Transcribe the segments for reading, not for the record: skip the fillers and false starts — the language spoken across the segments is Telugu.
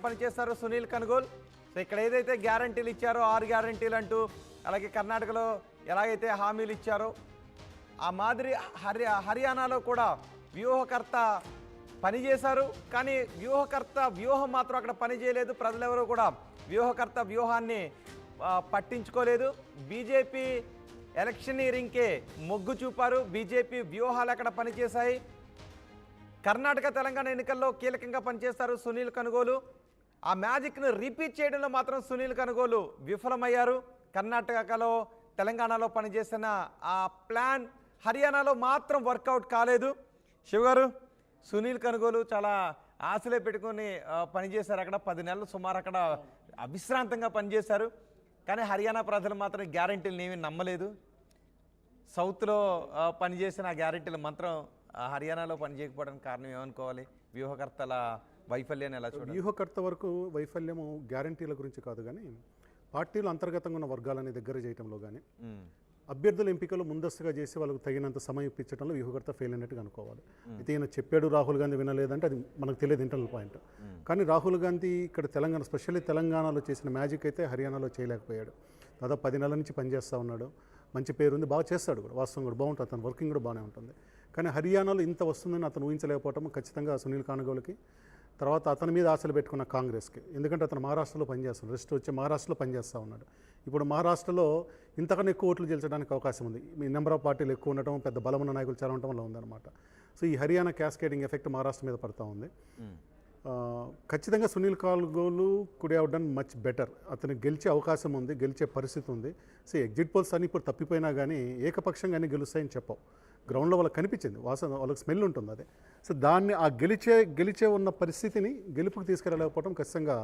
పనిచేస్తారు సునీల్ కనుగోలు. సో ఇక్కడ ఏదైతే గ్యారంటీలు ఇచ్చారో 6 గ్యారంటీలు అంటూ, అలాగే కర్ణాటకలో ఎలాగైతే హామీలు ఇచ్చారో ఆ మాదిరి హర్యానాలో కూడా వ్యూహకర్త పనిచేశారు. కానీ వ్యూహం మాత్రం అక్కడ పనిచేయలేదు. ప్రజలెవరూ కూడా వ్యూహకర్త వ్యూహాన్ని పట్టించుకోలేదు. బీజేపీ ఎలక్షనీరింగ్కే మొగ్గు చూపారు. బీజేపీ వ్యూహాలు అక్కడ పనిచేశాయి. కర్ణాటక తెలంగాణ ఎన్నికల్లో కీలకంగా పనిచేస్తారు సునీల్ కనుగోలు. ఆ మ్యాజిక్ను రిపీట్ చేయడంలో మాత్రం సునీల్ కనుగోలు విఫలమయ్యారు. కర్ణాటకలో తెలంగాణలో పనిచేసిన ఆ ప్లాన్ హర్యానాలో మాత్రం వర్కౌట్ కాలేదు. శివగారు, సునీల్ కనుగోలు చాలా ఆశలే పెట్టుకొని పనిచేశారు. అక్కడ 10 నెలలు సుమారు అక్కడ అవిశ్రాంతంగా పనిచేశారు. కానీ హర్యానా ప్రజలు మాత్రం గ్యారంటీలను ఏమీ నమ్మలేదు. సౌత్లో పనిచేసిన ఆ గ్యారంటీలు మాత్రం హర్యానాలో పనిచేయకపోవడానికి కారణం ఏమనుకోవాలి? వ్యూహకర్తల వైఫల్యాన్ని ఎలా చూడాలి? వ్యూహకర్త వరకు వైఫల్యము గ్యారంటీల గురించి కాదు, కానీ పార్టీలు అంతర్గతంగా ఉన్న వర్గాలని దగ్గర చేయడంలో కానీ, అభ్యర్థుల ఎంపికలు ముందస్తుగా చేసి వాళ్ళకు తగినంత సమయం ఇప్పించడంలో వ్యూహకర్త ఫెయిల్ అయినట్టుగా అనుకోవాలి. అయితే ఈయన చెప్పాడు రాహుల్ గాంధీ వినలేదంటే అది మనకు తెలియదు, ఇంటర్నల్ పాయింట్. కానీ రాహుల్ గాంధీ ఇక్కడ తెలంగాణ, స్పెషల్లీ తెలంగాణలో చేసిన మ్యాజిక్ అయితే హర్యానాలో చేయలేకపోయాడు. దాదాపు 10 నెలల నుంచి పనిచేస్తూ ఉన్నాడు. మంచి పేరు ఉంది, బాగా చేస్తాడు కూడా, వాస్తవం కూడా బాగుంటుంది, అతను వర్కింగ్ కూడా బాగానే ఉంటుంది. కానీ హర్యానాలో ఇంత వస్తుందని అతను ఊహించలేకపోవటం ఖచ్చితంగా సునీల్ కనుగోలుకి, తర్వాత అతని మీద ఆశలు పెట్టుకున్న కాంగ్రెస్కి. ఎందుకంటే అతను మహారాష్ట్రలో పనిచేస్తున్నాడు, రెస్ట్ వచ్చి మహారాష్ట్రలో పనిచేస్తూ ఉన్నాడు. ఇప్పుడు మహారాష్ట్రలో ఇంతకన్నా ఎక్కువ ఓట్లు గెలిచడానికి అవకాశం ఉంది. మీ నెంబర్ ఆఫ్ పార్టీలు ఎక్కువ ఉండటం, పెద్ద బలమున్న నాయకులు చాలా ఉండటం వల్ల ఉందన్నమాట. సో ఈ హర్యానా క్యాస్కేడింగ్ ఎఫెక్ట్ మహారాష్ట్ర మీద పడుతూ ఉంది. ఖచ్చితంగా Sunil Kanugolu could have done much better. అతను గెలిచే అవకాశం ఉంది, గెలిచే పరిస్థితి ఉంది. సో ఎగ్జిట్ పోల్స్ అన్ని ఇప్పుడు తప్పిపోయినా కానీ ఏకపక్షంగానే గెలుస్తాయని చెప్పవు. గ్రౌండ్లో వాళ్ళకి కనిపించింది, వాళ్ళకి స్మెల్ ఉంటుంది అదే. సో దాన్ని ఆ గెలిచే ఉన్న పరిస్థితిని గెలుపుకి తీసుకెళ్ళలేకపోవడం ఖచ్చితంగా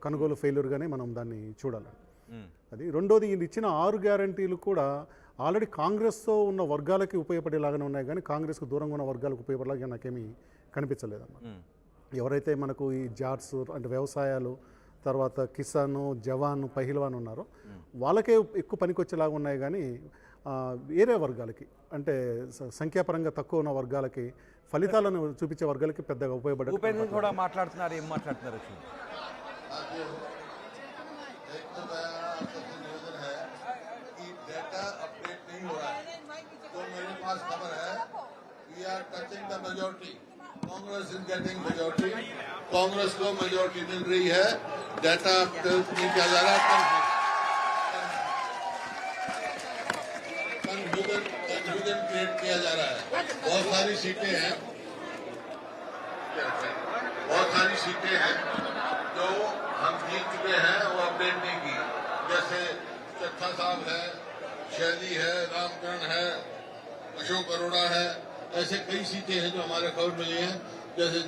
కనుగోలు ఫెయిల్యూర్గానే మనం దాన్ని చూడాలి. అది రెండోది, ఈయన ఇచ్చిన 6 గ్యారంటీలు కూడా ఆల్రెడీ కాంగ్రెస్తో ఉన్న వర్గాలకి ఉపయోగపడేలాగానే ఉన్నాయి, కానీ కాంగ్రెస్కు దూరంగా ఉన్న వర్గాలకు ఉపయోగపడేలాగా నాకేమీ కనిపించలేదన్నమాట. ఎవరైతే మనకు ఈ జాట్స్ అంటే వ్యవసాయాలు, తర్వాత కిసాన్, జవాన్, పహిల్వాన్ ఉన్నారో వాళ్ళకే ఎక్కువ పనికొచ్చేలాగా ఉన్నాయి, కానీ వేరే వర్గాలకి అంటే సంఖ్యాపరంగా తక్కువ ఉన్న వర్గాలకి, ఫలితాలను చూపించే వర్గాలకి పెద్దగా ఉపయోగపడే కూడా మాట్లాడుతున్నారు. ఏం మాట్లాడుతున్నారు? Congress is getting majority, Congress को मेजॉरिटी मिल रही है, डाटा नहीं किया जा रहा है, कंफ्यूजन क्रिएट किया जा रहा है। बहुत सारी सीटें हैं जो हम जीत चुके हैं, वो अपडेट नहीं की। जैसे चट्ठा साहब है, शैली है, रामकरण है, अशोक अरोड़ा है, ऐसे कई सीटें हैं जो हमारे खबर मिली हैं। जैसे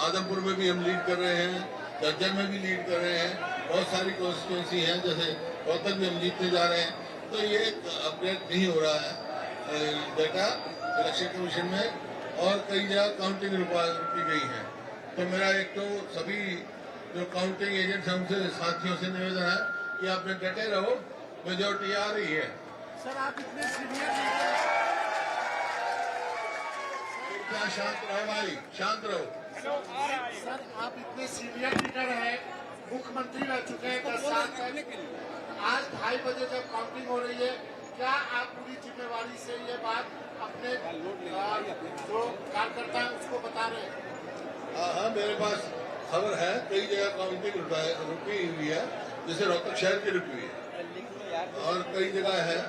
आदमपुर में भी हम लीड कर रहे हैं, दर्जन में भी लीड कर रहे हैं, बहुत सारी कॉन्स्टिट्यूंसी हैं, जैसे रोहतक भी हम जीतने जा रहे हैं। तो ये अपडेट नहीं हो रहा है डाटा इलेक्शन कमीशन में, और कई जगह काउंटिंग की गई है। तो मेरा एक तो सभी जो काउंटिंग एजेंट्स हैं उनसे, साथियों से निवेदन है कि आप डटे रहो, मेजोरिटी आ रही है। सर आप इतने सीनियर, शांत रहो भाई, शांत रहो। सर आप इतने सीनियर लीडर हैं, मुख्यमंत्री रह चुके हैं 10 साल तक। आज 2:30 बजे जब काउंटिंग हो रही है, क्या आप पूरी जिम्मेवारी से ये बात अपने जो कार्यकर्ता है उसको बता रहे हैं? हाँ, मेरे पास खबर है, कई जगह काउंटिंग रुकी हुई है, जैसे रोहतक शहर की रुकी हुई है, और कई जगह है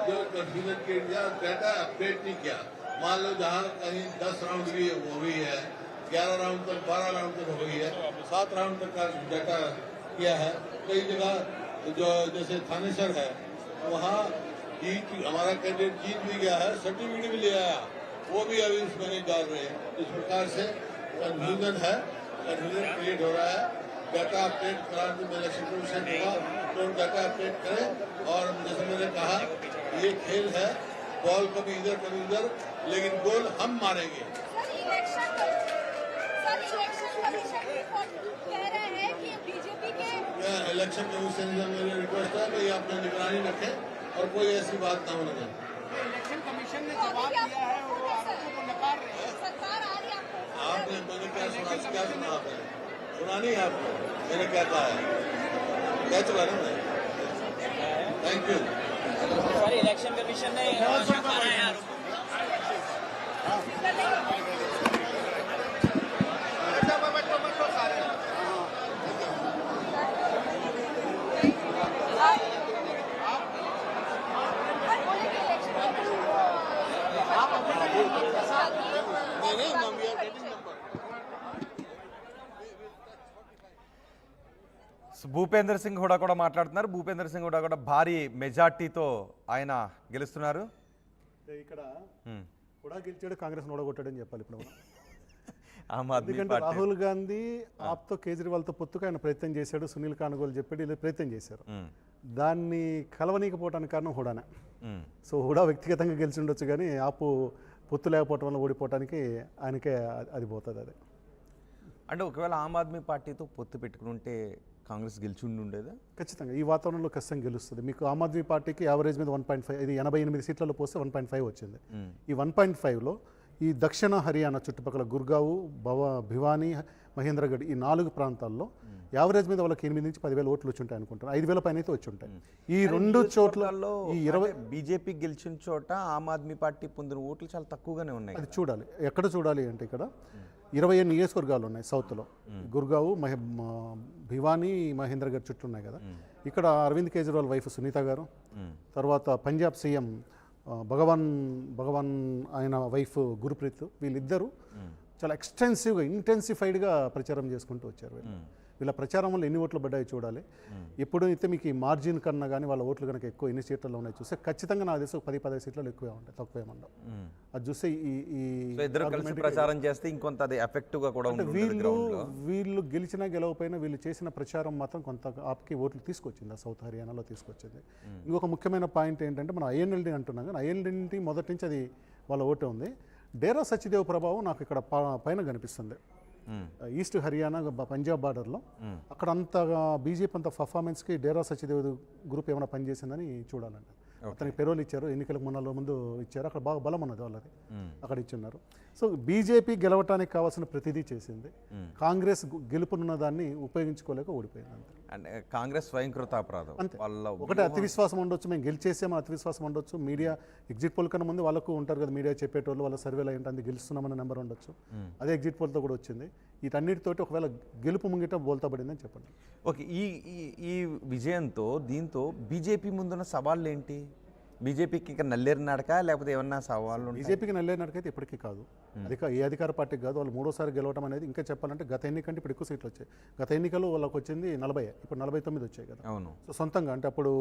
जो कंफ्यूजन के लिया, डाटा अपडेट नहीं किया। मान लो जहाँ कहीं 10 राउंड की हुई है, 11 राउंड तक, 12 राउंड तक हुई है, 7 राउंड तक का डाटा किया है। कई जगह जो जैसे थानेसर है, वहाँ हमारा कैंडिडेट जीत भी गया है, सर्टिफिकेट भी ले आया, वो भी अभी उसमें नहीं डाल रहे हैं। इस प्रकार से कंफ्यूजन क्रिएट हो रहा है। डाटा अपडेट कराने में इलेक्शन कमीशन हुआ तो डाटा अपडेट करें, और जैसे मैंने कहा ये खेल है, बॉल कभी इधर कभी उधर, लेकिन गोल हम मारेंगे। इलेक्शन कमीशन से मेरी रिक्वेस्ट है कि आप निगरानी रखें और कोई ऐसी बात ना होने दें। इलेक्शन कमीशन ने जवाब दिया है और वो आरोपों को नकार रहे हैं। आपने मैंने क्या सुना आपने? सुना नहीं आपको मैंने क्या कहा है, कह चुका ना मैं। Thank you. Sir election commission ने భూపేందర్ సింగ్ హుడా కూడా మాట్లాడుతున్నారు. భూపేందర్ సింగ్ హుడా కూడా భారీ మెజార్టీతో ఆయన గెలుస్తున్నారు. ఇక్కడ కూడా గెలిచాడు, కాంగ్రెస్ ఓడగొట్టాడని చెప్పాలి ఇప్పుడు మనం. ఆమ్ ఆద్మీ ఎందుకంటే పార్టీ రాహుల్ గాంధీ ఆప్తో కేజ్రీవాల్తో పొత్తుకు ఆయన ప్రయత్నం చేశాడు, సునీల్ కానుగోలు చెప్పాడు, వీళ్ళు ప్రయత్నం చేశారు. దాన్ని కలవనీకపోవడానికి కారణం హుడానే. సో హుడా వ్యక్తిగతంగా గెలిచి ఉండొచ్చు, కానీ ఆపు పొత్తు లేకపోవటం వల్ల ఓడిపోవటానికి ఆయనకే అది పోతుంది. అదే అంటే ఒకవేళ ఆమ్ ఆద్మీ పార్టీతో పొత్తు పెట్టుకుంటే కాంగ్రెస్ గెలిచి ఉండేదా? ఖచ్చితంగా ఈ వాతావరణంలో ఖచ్చితంగా గెలుస్తుంది. మీకు ఆమ్ ఆద్మీ పార్టీకి యావరేజ్ మీద 1.5, ఇది 88 సీట్లలో పోస్తే 1.5 వచ్చింది. ఈ 1.5లో ఈ దక్షిణ హర్యానా చుట్టుపక్కల గుర్గావు, భివానీ, మహేంద్రగఢ్ ఈ 4 ప్రాంతాల్లో యావరేజ్ మీద వాళ్ళకి 8 నుంచి 10,000 ఓట్లు వచ్చి ఉంటాయి అనుకుంటారు. 5,000 పైన అయితే వచ్చి ఉంటాయి. ఈ 2 చోట్లలో ఈ 20 బీజేపీ గెలిచిన చోట ఆమ్ ఆద్మీ పార్టీ పొందిన ఓట్లు చాలా తక్కువగానే ఉన్నాయి. అది చూడాలి. ఎక్కడ చూడాలి అంటే ఇక్కడ 20 నియోజకవర్గాలు ఉన్నాయి సౌత్లో. గుర్గావు, భివానీ, మహేంద్రగఢ్ చుట్టూ ఉన్నాయి కదా. ఇక్కడ అరవింద్ కేజ్రీవాల్ వైఫ్ సునీత గారు, తర్వాత పంజాబ్ సీఎం భగవాన్ ఆయన వైఫ్ గురుప్రీత్, వీళ్ళిద్దరూ చాలా ఎక్స్టెన్సివ్గా ఇంటెన్సిఫైడ్గా ప్రచారం చేసుకుంటూ వచ్చారు. వీళ్ళ ప్రచారం వల్ల ఎన్ని ఓట్లు పడ్డాయో చూడాలి. ఎప్పుడైతే మీకు ఈ మార్జిన్ కన్నా కానీ వాళ్ళ ఓట్లు కనుక ఎక్కువ ఎన్ని సీట్లలో ఉన్నాయి చూస్తే ఖచ్చితంగా నాకు తెలిసి 10-15 సీట్లలో ఎక్కువే ఉంటాయి, తక్కువే ఉండవు. అది చూస్తే ఇద్దరు కలిసి ప్రచారం చేస్తే ఇంకొంత అది ఎఫెక్టివ్గా కూడా వీళ్ళు గెలిచినా గెలవపోయినా వీళ్ళు చేసిన ప్రచారం మాత్రం కొంత ఆప్కి ఓట్లు తీసుకొచ్చింది, ఆ సౌత్ హర్యానాలో తీసుకొచ్చింది. ఇంకొక ముఖ్యమైన పాయింట్ ఏంటంటే మనం ఐఎన్ఎల్డీ అంటున్నాం, కానీ ఐఎన్ఎల్డీ మొదటి నుంచి అది వాళ్ళ ఓటే ఉంది. డేరా సచిదేవ్ ప్రభావం నాకు ఇక్కడ పైన కనిపిస్తుంది. ఈస్ట్ హర్యానా పంజాబ్ బార్డర్లో అక్కడ అంతగా బీజేపీ అంత పర్ఫార్మెన్స్కి డేరా సచిదేవ్ గ్రూప్ ఏమైనా పనిచేసిందని చూడాలండి. అతనికి పెరోల్ ఇచ్చారు, ఎన్నికలకు 3 నెలల ముందు ఇచ్చారు. అక్కడ బాగా బలం ఉన్నది వాళ్ళది, అక్కడ ఇచ్చున్నారు. సో బీజేపీ గెలవటానికి కావాల్సిన ప్రతిదీ చేసింది. కాంగ్రెస్ గెలుపునున్న దాన్ని ఉపయోగించుకోలేక ఓడిపోయింది అంతే. అంటే కాంగ్రెస్ స్వయంకృత అపరాధం అంతే. వాళ్ళ ఒకటి అతి విశ్వాసం ఉండొచ్చు, మేము గెలిచేసాము అతి విశ్వాసం ఉండొచ్చు. మీడియా ఎగ్జిట్ పోల్ కన్నా ముందు వాళ్ళకు ఉంటారు కదా, మీడియా చెప్పేటోళ్ళు వాళ్ళ సర్వేలో ఏంటంటే గెలుస్తున్నామన్న నెంబర్ ఉండొచ్చు. అదే ఎగ్జిట్ పోల్తో కూడా వచ్చింది. వీటన్నిటితోటి ఒకవేళ గెలుపు ముంగిట బోల్తా పడిందని చెప్పండి. ఓకే, ఈ విజయంతో దీంతో బీజేపీ ముందున్న సవాళ్ళు ఏంటి? బీజేపీకి ఇంకా నల్లేరు నడక లేకపోతే ఏమన్నా సవాళ్ళు? బీజేపీకి నల్లేరు నడకైతే ఇప్పటికీ కాదు, ఏ అధికార పార్టీకి కాదు. వాళ్ళు 3వ సారి గెలవడం అనేది ఇంకా చెప్పాలంటే గత ఎన్నికంటే ఇప్పుడు ఎక్కువ సీట్లు వచ్చాయి. గత ఎన్నికలు వాళ్ళకి వచ్చింది 40, ఇప్పుడు 49 వచ్చాయి కదా. అవును. సో సొంతంగా అంటే అప్పుడు